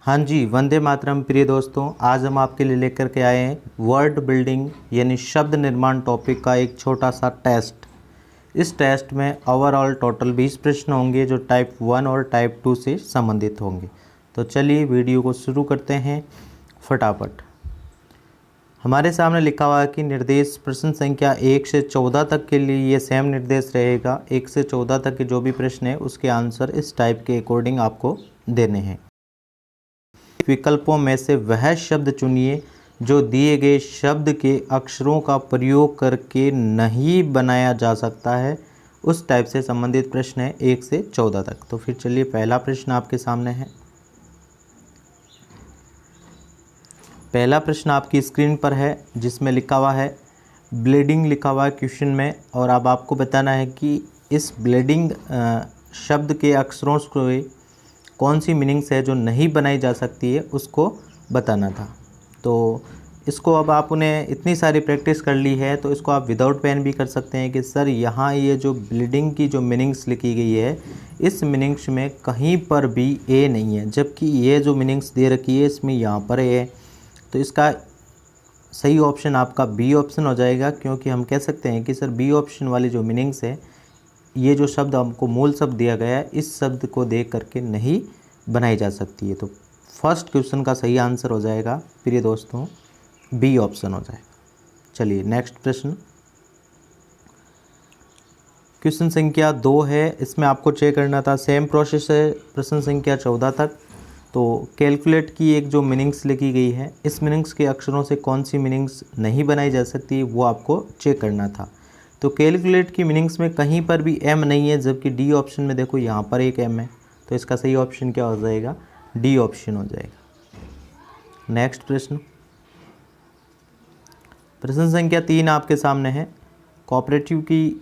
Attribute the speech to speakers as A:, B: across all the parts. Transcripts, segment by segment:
A: हाँ जी, वंदे मातरम प्रिय दोस्तों। आज हम आपके लिए लेकर के आए हैं वर्ड बिल्डिंग यानी शब्द निर्माण टॉपिक का एक छोटा सा टेस्ट। इस टेस्ट में ओवरऑल टोटल 20 प्रश्न होंगे जो टाइप 1 और टाइप 2 से संबंधित होंगे। तो चलिए वीडियो को शुरू करते हैं फटाफट। हमारे सामने लिखा हुआ है कि निर्देश प्रश्न संख्या 1 से 14 तक के लिए ये सेम निर्देश रहेगा। 1 से 14 तक के जो भी प्रश्न है उसके आंसर इस टाइप के अकॉर्डिंग आपको देने हैं। विकल्पों में से वह शब्द चुनिए जो दिए गए शब्द के अक्षरों का प्रयोग करके नहीं बनाया जा सकता है। उस टाइप से संबंधित प्रश्न है 1 से 14 तक। तो फिर चलिए पहला प्रश्न आपके सामने है। पहला प्रश्न आपकी स्क्रीन पर है जिसमें लिखा हुआ है ब्लीडिंग लिखा हुआ है क्वेश्चन में, और अब आपको बताना है कि इस ब्लीडिंग शब्द के अक्षरों से कौन सी मीनिंग्स है जो नहीं बनाई जा सकती है उसको बताना था। तो इसको अब आपने इतनी सारी प्रैक्टिस कर ली है तो इसको आप विदाउट पेन भी कर सकते हैं कि सर यहाँ ये जो ब्लीडिंग की जो मीनिंग्स लिखी गई है इस मीनिंग्स में कहीं पर भी ए नहीं है, जबकि ये जो मीनिंग्स दे रखी है इसमें यहाँ पर ए है। तो इसका सही ऑप्शन आपका बी ऑप्शन हो जाएगा, क्योंकि हम कह सकते हैं कि सर बी ऑप्शन वाली जो मीनिंग्स है ये जो शब्द हमको मूल शब्द दिया गया है इस शब्द को देख करके नहीं बनाई जा सकती है। तो फर्स्ट क्वेश्चन का सही आंसर हो जाएगा प्रिय दोस्तों बी ऑप्शन हो जाएगा। चलिए नेक्स्ट प्रश्न, क्वेश्चन संख्या 2 है। इसमें आपको चेक करना था, सेम प्रोसेस है प्रश्न संख्या 14 तक। तो कैलकुलेट की एक जो मीनिंग्स लिखी गई है इस मीनिंग्स के अक्षरों से कौन सी मीनिंग्स नहीं बनाई जा सकती वो आपको चेक करना था। तो कैलकुलेट की मीनिंग्स में कहीं पर भी एम नहीं है, जबकि डी ऑप्शन में देखो यहाँ पर एक एम है। तो इसका सही ऑप्शन क्या हो जाएगा? डी ऑप्शन हो जाएगा। नेक्स्ट प्रश्न, प्रश्न संख्या 3 आपके सामने है। कोऑपरेटिव की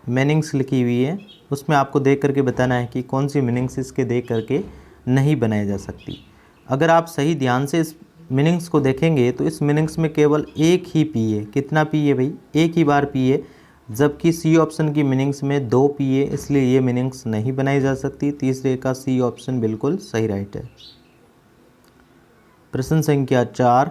A: मीनिंग्स लिखी हुई है, उसमें आपको देख करके बताना है कि कौन सी मीनिंग्स इसके देख करके नहीं बनाई जा सकती। अगर आप सही ध्यान से इस मीनिंग्स को देखेंगे तो इस मीनिंग्स में केवल एक ही पी है। कितना पी है भाई? एक ही बार पी है, जबकि सी ऑप्शन की मीनिंग्स में 2 पी है, इसलिए ये मीनिंग्स नहीं बनाई जा सकती। तीसरे का सी ऑप्शन बिल्कुल सही राइट है। प्रश्न संख्या 4,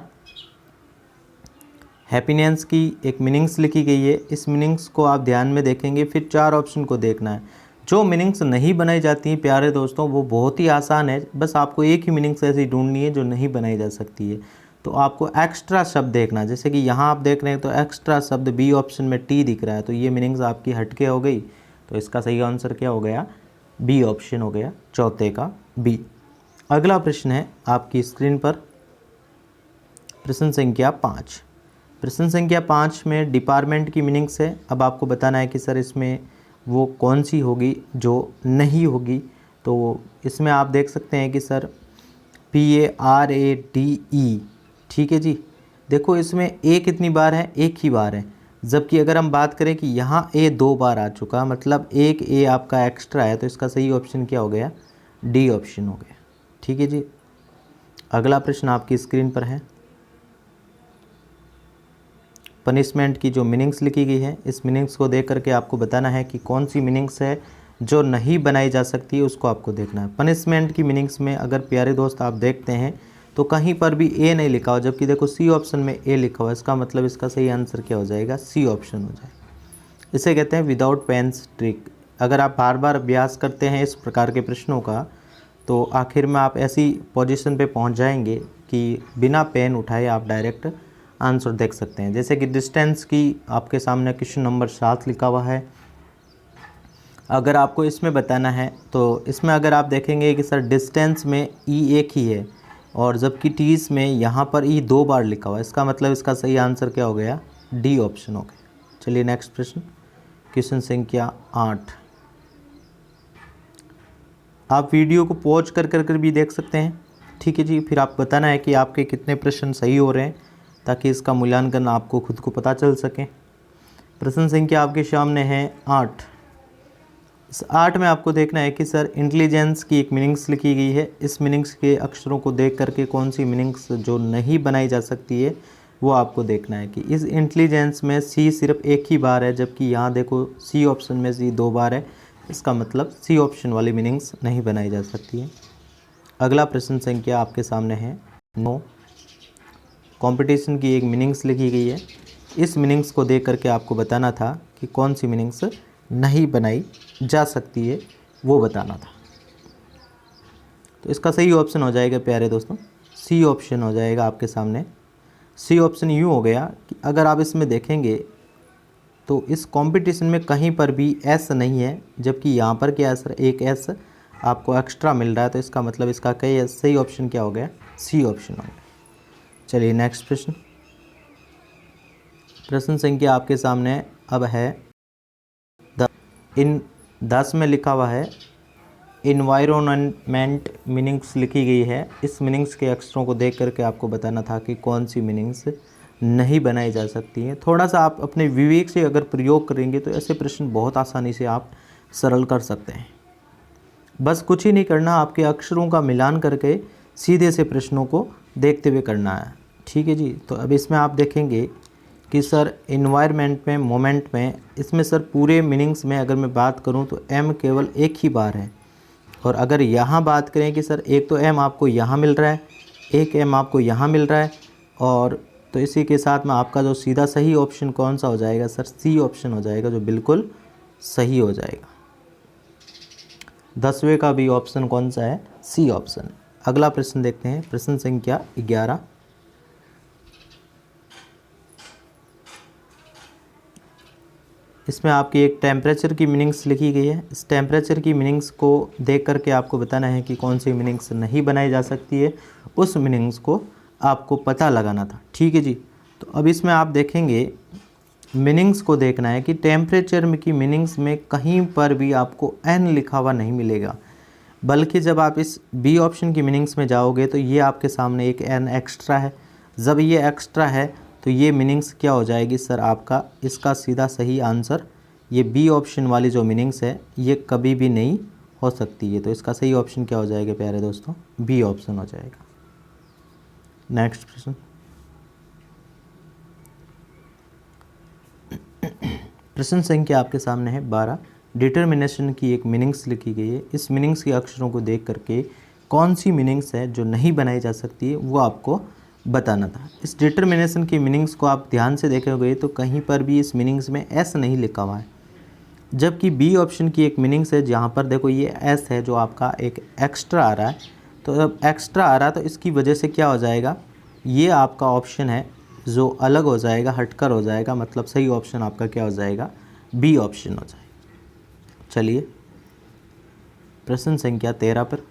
A: हैप्पीनेस की एक मीनिंग्स लिखी गई है। इस मीनिंग्स को आप ध्यान में देखेंगे, फिर 4 ऑप्शन को देखना है। जो मीनिंग्स नहीं बनाई जाती हैं प्यारे दोस्तों वो बहुत ही आसान है, बस आपको एक ही मीनिंग्स ऐसी ढूंढनी है जो नहीं बनाई जा सकती है। तो आपको एक्स्ट्रा शब्द देखना, जैसे कि यहाँ आप देख रहे हैं तो एक्स्ट्रा शब्द बी ऑप्शन में टी दिख रहा है, तो ये मीनिंग्स आपकी हटके हो गई। तो इसका सही आंसर क्या हो गया? बी ऑप्शन हो गया, चौथे का बी। अगला प्रश्न है आपकी स्क्रीन पर प्रश्न संख्या 5। प्रश्न संख्या 5 में डिपार्टमेंट की मीनिंग्स है। अब आपको बताना है कि सर इसमें वो कौन सी होगी जो नहीं होगी। तो इसमें आप देख सकते हैं कि सर PARADE, ठीक है जी। देखो इसमें ए कितनी बार है? एक ही बार है, जबकि अगर हम बात करें कि यहाँ ए 2 बार आ चुका, मतलब एक ए आपका एक्स्ट्रा है। तो इसका सही ऑप्शन क्या हो गया? डी ऑप्शन हो गया, ठीक है जी। अगला प्रश्न आपकी स्क्रीन पर है। पनिशमेंट की जो मीनिंग्स लिखी गई है इस मीनिंग्स को देख करके आपको बताना है कि कौन सी मीनिंग्स है जो नहीं बनाई जा सकती है, उसको आपको देखना है। पनिशमेंट की मीनिंग्स में अगर प्यारे दोस्त आप देखते हैं तो कहीं पर भी ए नहीं लिखा हो, जबकि देखो सी ऑप्शन में ए लिखा हुआ है। इसका मतलब इसका सही आंसर क्या हो जाएगा? सी ऑप्शन हो जाएगा। इसे कहते हैं विदाउट पेन्स ट्रिक। अगर आप बार बार अभ्यास करते हैं इस प्रकार के प्रश्नों का तो आखिर में आप ऐसी पोजीशन पे पहुंच जाएंगे कि बिना पेन उठाए आप डायरेक्ट आंसर देख सकते हैं। जैसे कि डिस्टेंस की आपके सामने क्वेश्चन नंबर 7 लिखा हुआ है। अगर आपको इसमें बताना है तो इसमें अगर आप देखेंगे कि सर डिस्टेंस में ई एक ही है, और जबकि टीस में यहाँ पर ई 2 बार लिखा हुआ है। इसका मतलब इसका सही आंसर क्या हो गया? डी ऑप्शन हो गया। चलिए नेक्स्ट प्रश्न, क्वेश्चन संख्या 8। आप वीडियो को पॉज कर भी देख सकते हैं, ठीक है जी। फिर आप बताना है कि आपके कितने प्रश्न सही हो रहे हैं, ताकि इसका मूल्यांकन आपको खुद को पता चल सके। प्रश्न संख्या आपके सामने है 8। इस 8 में आपको देखना है कि सर इंटेलिजेंस की एक मीनिंग्स लिखी गई है। इस मीनिंग्स के अक्षरों को देख करके कौन सी मीनिंग्स जो नहीं बनाई जा सकती है वो आपको देखना है। कि इस इंटेलिजेंस में सी सिर्फ एक ही बार है, जबकि यहाँ देखो सी ऑप्शन में सी 2 बार है। इसका मतलब सी ऑप्शन वाली मीनिंग्स नहीं बनाई जा सकती है। अगला प्रश्न संख्या आपके सामने है 9। कंपटीशन की एक मीनिंग्स लिखी गई है। इस मीनिंग्स को देख करके आपको बताना था कि कौन सी मीनिंग्स नहीं बनाई जा सकती है, वो बताना था। तो इसका सही ऑप्शन हो जाएगा प्यारे दोस्तों, सी ऑप्शन हो जाएगा आपके सामने। सी ऑप्शन यूँ हो गया कि अगर आप इसमें देखेंगे तो इस कंपटीशन में कहीं पर भी एस नहीं है, जबकि यहाँ पर क्या है, एक एस आपको एक्स्ट्रा मिल रहा है। तो इसका मतलब इसका कई सही ऑप्शन क्या हो गया, सी ऑप्शन हो गया। चलिए नेक्स्ट प्रश्न। प्रश्न संख्या आपके सामने अब है इन 10 में लिखा हुआ है इन्वायरमेंट मीनिंग्स लिखी गई है। इस मीनिंग्स के अक्षरों को देख करके आपको बताना था कि कौन सी मीनिंग्स नहीं बनाई जा सकती हैं। थोड़ा सा आप अपने विवेक से अगर प्रयोग करेंगे तो ऐसे प्रश्न बहुत आसानी से आप सरल कर सकते हैं। बस कुछ ही नहीं करना, आपके अक्षरों का मिलान करके सीधे से प्रश्नों को देखते हुए करना है। ठीक है जी। तो अब इसमें आप देखेंगे कि सर इन्वायरमेंट में, मोमेंट में, इसमें सर पूरे मीनिंग्स में अगर मैं बात करूं तो एम केवल एक ही बार है। और अगर यहाँ बात करें कि सर एक तो एम आपको यहाँ मिल रहा है, एक एम आपको यहाँ मिल रहा है, और तो इसी के साथ में आपका जो सीधा सही ऑप्शन कौन सा हो जाएगा सर, सी ऑप्शन हो जाएगा, जो बिल्कुल सही हो जाएगा। 10वें का भी ऑप्शन कौन सा है, सी ऑप्शन। अगला प्रश्न देखते हैं, प्रश्न संख्या 11। इसमें आपकी एक टेम्परेचर की मीनिंग्स लिखी गई है। इस टेम्परेचर की मीनिंग्स को देख करके आपको बताना है कि कौन सी मीनिंग्स नहीं बनाई जा सकती है, उस मीनिंग्स को आपको पता लगाना था। ठीक है जी। तो अब इसमें आप देखेंगे मीनिंग्स को देखना है कि टेम्परेचर में की मीनिंग्स में कहीं पर भी आपको एन लिखा हुआ नहीं मिलेगा, बल्कि जब आप इस बी ऑप्शन की मीनिंग्स में जाओगे तो ये आपके सामने एक एन एक्स्ट्रा है। जब ये एक्स्ट्रा है तो ये मीनिंग्स क्या हो जाएगी सर आपका, इसका सीधा सही आंसर ये बी ऑप्शन वाली जो मीनिंग्स है ये कभी भी नहीं हो सकती है। तो इसका सही ऑप्शन क्या हो जाएगा प्यारे दोस्तों, बी ऑप्शन हो जाएगा। नेक्स्ट प्रश्न। प्रश्न संख्या आपके सामने है 12। डिटर्मिनेशन की एक मीनिंग्स लिखी गई है। इस मीनिंग्स के अक्षरों को देख करके कौन सी मीनिंग्स है जो नहीं बनाई जा सकती है, वो आपको बताना था। इस डिटर्मिनेशन की मीनिंग्स को आप ध्यान से देखोगे तो कहीं पर भी इस मीनिंग्स में एस नहीं लिखा हुआ है, जबकि बी ऑप्शन की एक मीनिंग्स है जहाँ पर देखो ये एस है जो आपका एक एक्स्ट्रा आ रहा है। तो जब एक्स्ट्रा आ रहा है तो इसकी वजह से क्या हो जाएगा, ये आपका ऑप्शन है जो अलग हो जाएगा, हटकर हो जाएगा। मतलब सही ऑप्शन आपका क्या हो जाएगा, बी ऑप्शन हो जाएगा। चलिए प्रश्न संख्या 13 पर।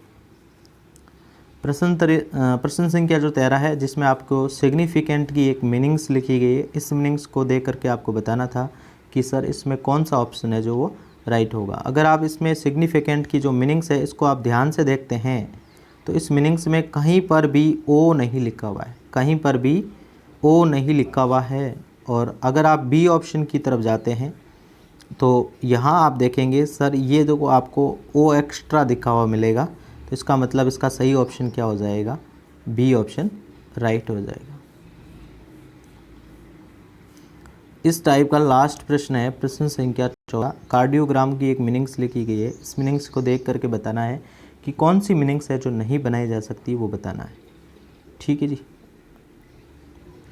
A: प्रश्न संख्या जो 13 है, जिसमें आपको सिग्निफिकेंट की एक मीनिंग्स लिखी गई है। इस मीनिंग्स को देख करके आपको बताना था कि सर इसमें कौन सा ऑप्शन है जो वो राइट होगा। अगर आप इसमें सिग्निफिकेंट की जो मीनिंग्स है इसको आप ध्यान से देखते हैं तो इस मीनिंग्स में कहीं पर भी ओ नहीं लिखा हुआ है, कहीं पर भी ओ नहीं लिखा हुआ है। और अगर आप बी ऑप्शन की तरफ जाते हैं तो यहाँ आप देखेंगे सर ये देखो आपको ओ एक्स्ट्रा दिखा हुआ मिलेगा। तो इसका मतलब इसका सही ऑप्शन क्या हो जाएगा, बी ऑप्शन राइट हो जाएगा। इस टाइप का लास्ट प्रश्न है प्रश्न संख्या 14। कार्डियोग्राम की एक मीनिंग्स लिखी गई है। इस मीनिंग्स को देख करके बताना है कि कौन सी मीनिंग्स है जो नहीं बनाई जा सकती, वो बताना है। ठीक है जी।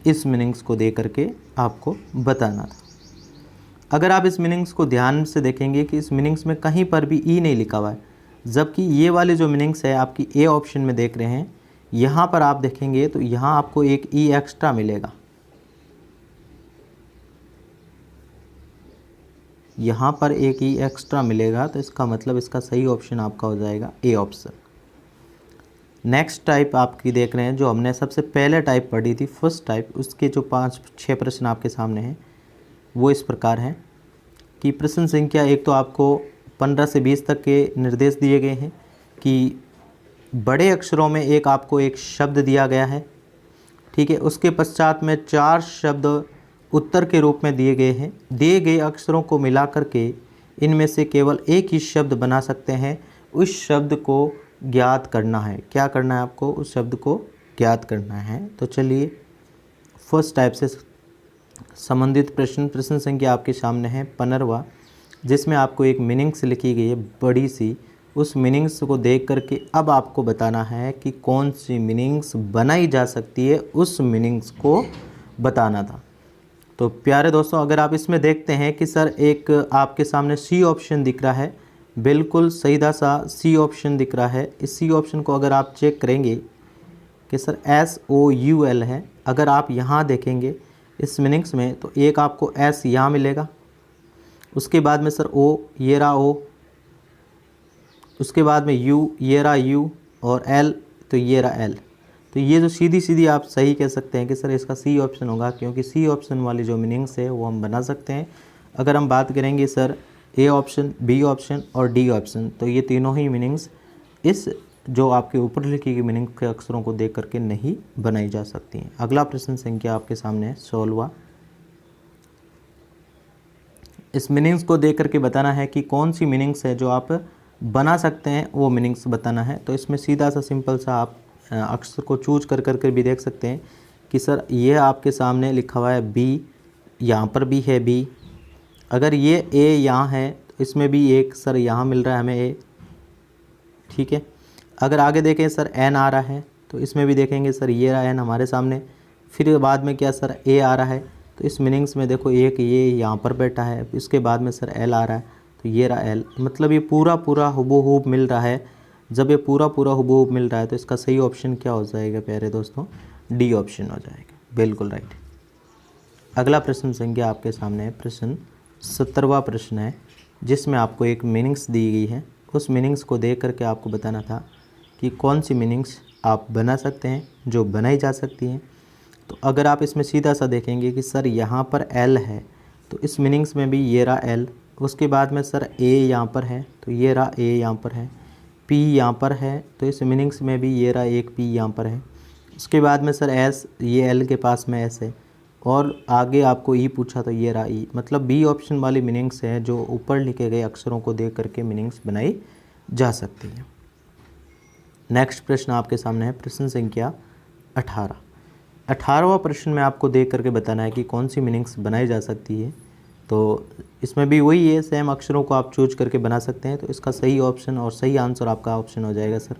A: इस मीनिंग्स को देख करके आपको बताना था। अगर आप इस मीनिंग्स को ध्यान से देखेंगे कि इस मीनिंग्स में कहीं पर भी ई नहीं लिखा हुआ है, जबकि ये वाली जो मीनिंग्स है आपकी ए ऑप्शन में देख रहे हैं, यहाँ पर आप देखेंगे तो यहाँ आपको एक ई एक्स्ट्रा मिलेगा, यहाँ पर एक ई एक्स्ट्रा मिलेगा। तो इसका मतलब इसका सही ऑप्शन आपका हो जाएगा ए ऑप्शन। नेक्स्ट टाइप आपकी देख रहे हैं, जो हमने सबसे पहले टाइप पढ़ी थी, फर्स्ट टाइप, उसके जो 5-6 प्रश्न आपके सामने हैं वो इस प्रकार हैं कि प्रश्न संख्या 1 तो आपको 15 से 20 तक के निर्देश दिए गए हैं कि बड़े अक्षरों में आपको एक शब्द दिया गया है। ठीक है। उसके पश्चात में 4 शब्द उत्तर के रूप में दिए गए हैं। दिए गए अक्षरों को मिलाकर के इनमें से केवल एक ही शब्द बना सकते हैं। उस शब्द को ज्ञात करना है। क्या करना है आपको, उस शब्द को ज्ञात करना है। तो चलिए फर्स्ट टाइप से संबंधित प्रश्न संख्या आपके सामने है 15वां, जिसमें आपको एक मीनिंग्स लिखी गई है बड़ी सी, उस मीनिंग्स को देख करके अब आपको बताना है कि कौन सी मीनिंग्स बनाई जा सकती है, उस मीनिंग्स को बताना था। तो प्यारे दोस्तों, अगर आप इसमें देखते हैं कि सर एक आपके सामने सी ऑप्शन दिख रहा है, बिल्कुल सीधा सा सी ऑप्शन दिख रहा है। इस सी ऑप्शन को अगर आप चेक करेंगे कि सर SOUL है, अगर आप यहाँ देखेंगे इस मीनिंग्स में तो एक आपको S यहाँ मिलेगा, उसके बाद में सर O, ये रहा O, उसके बाद में U, ये रहा U, और L तो ये रहा L। तो ये जो सीधी सीधी आप सही कह सकते हैं कि सर इसका सी ऑप्शन होगा, क्योंकि सी ऑप्शन वाली जो मीनिंग्स है वो हम बना सकते हैं। अगर हम बात करेंगे sir A option, B option और D ऑप्शन, तो ये तीनों ही मीनिंग्स इस जो आपके ऊपर लिखी गई मीनिंग के अक्षरों को देख करके नहीं बनाई जा सकती हैं। अगला प्रश्न संख्या आपके सामने 16वां। इस मीनिंग्स को देख करके बताना है कि कौन सी मीनिंग्स है जो आप बना सकते हैं, वो मीनिंग्स बताना है। तो इसमें सीधा सा सिंपल सा आप अक्षर को चूज कर करके भी देख सकते हैं कि सर ये आपके सामने लिखा हुआ है B, यहाँ पर भी है B। अगर ये A यहाँ है तो इसमें भी एक सर यहाँ मिल रहा है हमें A, ठीक है। अगर आगे देखें सर N आ रहा है तो इसमें भी देखेंगे सर ये रहा N हमारे सामने, फिर बाद में क्या सर A आ रहा है। तो इस मीनिंग्स में देखो एक ये यहाँ पर बैठा है, इसके बाद में सर L आ रहा है, तो ये रहा L। मतलब ये पूरा पूरा हुबहू मिल रहा है। जब ये पूरा पूरा हुबहू मिल रहा है तो इसका सही ऑप्शन क्या हो जाएगा प्यारे दोस्तों? D ऑप्शन हो जाएगा, बिल्कुल राइट। अगला प्रश्न संख्या आपके सामने है, प्रश्न 17वां प्रश्न है, जिसमें आपको एक मीनिंग्स दी गई है। उस मीनिंग्स को देख करके आपको बताना था कि कौन सी मीनिंग्स आप बना सकते हैं, जो बनाई जा सकती हैं। तो अगर आप इसमें सीधा सा देखेंगे कि सर यहाँ पर L है, तो इस मीनिंग्स में भी ये रहा L, उसके बाद में सर A यहाँ पर है, तो ये रहा A यहाँ पर है, P यहाँ पर है, तो इस मीनिंग्स में भी ये रहा एक P यहाँ पर है। उसके बाद में सर S, ये L के पास में S है, और आगे आपको E पूछा तो ये रहा E। मतलब B ऑप्शन वाली मीनिंग्स है जो ऊपर लिखे गए अक्षरों को देख करके मीनिंग्स बनाई जा सकती हैं। नेक्स्ट प्रश्न आपके सामने है, प्रश्न संख्या 18। 18वां प्रश्न में आपको देख करके बताना है कि कौन सी मीनिंग्स बनाई जा सकती है। तो इसमें भी वही है, सेम अक्षरों को आप चूज करके बना सकते हैं। तो इसका सही ऑप्शन और सही आंसर आपका ऑप्शन हो जाएगा सर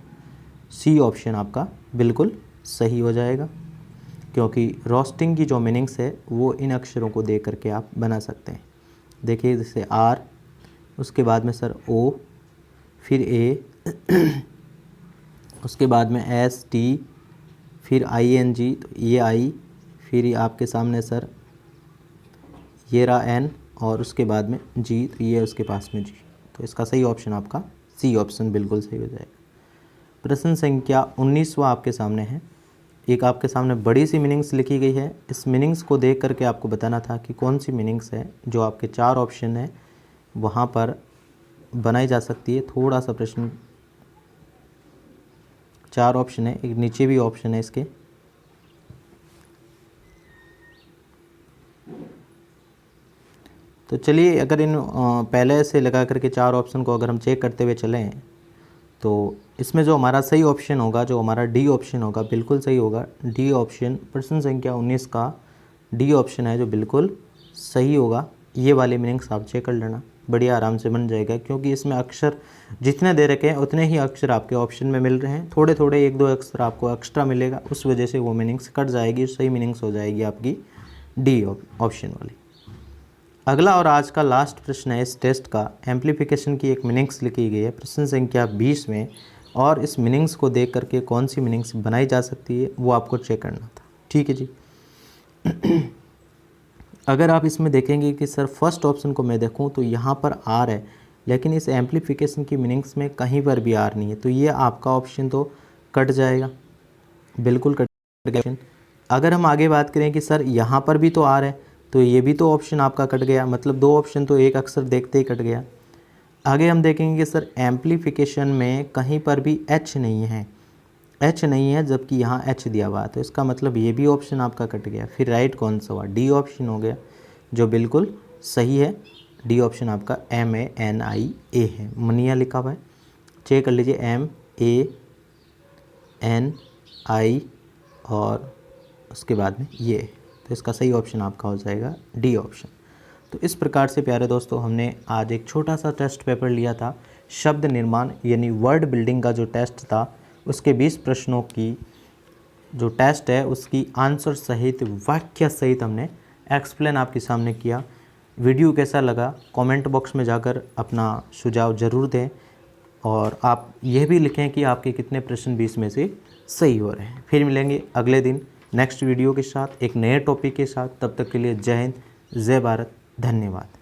A: सी ऑप्शन, आपका बिल्कुल सही हो जाएगा, क्योंकि रोस्टिंग की जो मीनिंग्स है वो इन अक्षरों को देख करके आप बना सकते हैं। देखिए जैसे R, उसके बाद में सर O, फिर A, उसके बाद में S, T, फिर ING, तो ये I, फिर ये आपके सामने सर ये रहा N, और उसके बाद में G, तो ये उसके पास में G। तो इसका सही ऑप्शन आपका सी ऑप्शन बिल्कुल सही हो जाएगा। प्रश्न संख्या 19वां आपके सामने है। एक आपके सामने बड़ी सी मीनिंग्स लिखी गई है। इस मीनिंग्स को देख करके आपको बताना था कि कौन सी मीनिंग्स है जो आपके 4 ऑप्शन है वहाँ पर बनाई जा सकती है। थोड़ा सा प्रश्न, 4 ऑप्शन है, एक नीचे भी ऑप्शन है इसके। तो चलिए अगर इन पहले से लगा करके 4 ऑप्शन को अगर हम चेक करते हुए चलें तो इसमें जो हमारा सही ऑप्शन होगा, जो हमारा डी ऑप्शन होगा, बिल्कुल सही होगा। डी ऑप्शन प्रश्न संख्या 19 का डी ऑप्शन है जो बिल्कुल सही होगा। ये वाली मीनिंग्स आप चेक कर लेना, बढ़िया आराम से बन जाएगा, क्योंकि इसमें अक्षर जितने दे रखे हैं उतने ही अक्षर आपके ऑप्शन में मिल रहे हैं। थोड़े थोड़े 1-2 अक्षर आपको एक्स्ट्रा मिलेगा, उस वजह से वो मीनिंग्स कट जाएगी, सही मीनिंग्स हो जाएगी आपकी डी ऑप्शन वाली। अगला और आज का लास्ट प्रश्न है इस टेस्ट का। एम्प्लीफिकेशन की एक मीनिंग्स लिखी गई है प्रश्न संख्या 20 में, और इस मीनिंग्स को देख करके कौन सी मीनिंग्स बनाई जा सकती है वो आपको चेक करना था। ठीक है जी। अगर आप इसमें देखेंगे कि सर फर्स्ट ऑप्शन को मैं देखूं तो यहाँ पर आर है, लेकिन इस एम्प्लीफिकेशन की मीनिंग्स में कहीं पर भी आर नहीं है, तो ये आपका ऑप्शन तो कट जाएगा, बिल्कुल कट गया। अगर हम आगे बात करें कि सर यहाँ पर भी तो आर है, तो ये भी तो ऑप्शन आपका कट गया, मतलब 2 ऑप्शन तो एक अक्षर देखते ही कट गया। आगे हम देखेंगे कि सर एम्प्लीफिकेशन में कहीं पर भी एच नहीं है, एच नहीं है, जबकि यहाँ एच दिया हुआ है, तो इसका मतलब ये भी ऑप्शन आपका कट गया। फिर राइट कौन सा हुआ? डी ऑप्शन हो गया, जो बिल्कुल सही है। डी ऑप्शन आपका MANIA है, मनिया लिखा हुआ है, चेक कर लीजिए, MANI और उसके बाद में ये, तो इसका सही ऑप्शन आपका हो जाएगा डी ऑप्शन। तो इस प्रकार से प्यारे दोस्तों हमने आज एक छोटा सा टेस्ट पेपर लिया था शब्द निर्माण यानी वर्ड बिल्डिंग का जो टेस्ट था उसके 20 प्रश्नों की जो टेस्ट है उसकी आंसर सहित वाक्य सहित हमने एक्सप्लेन आपके सामने किया। वीडियो कैसा लगा कमेंट बॉक्स में जाकर अपना सुझाव ज़रूर दें और आप यह भी लिखें कि आपके कितने प्रश्न 20 में से सही हो रहे हैं। फिर मिलेंगे अगले दिन नेक्स्ट वीडियो के साथ एक नए टॉपिक के साथ। तब तक के लिए जय हिंद, जय भारत, धन्यवाद।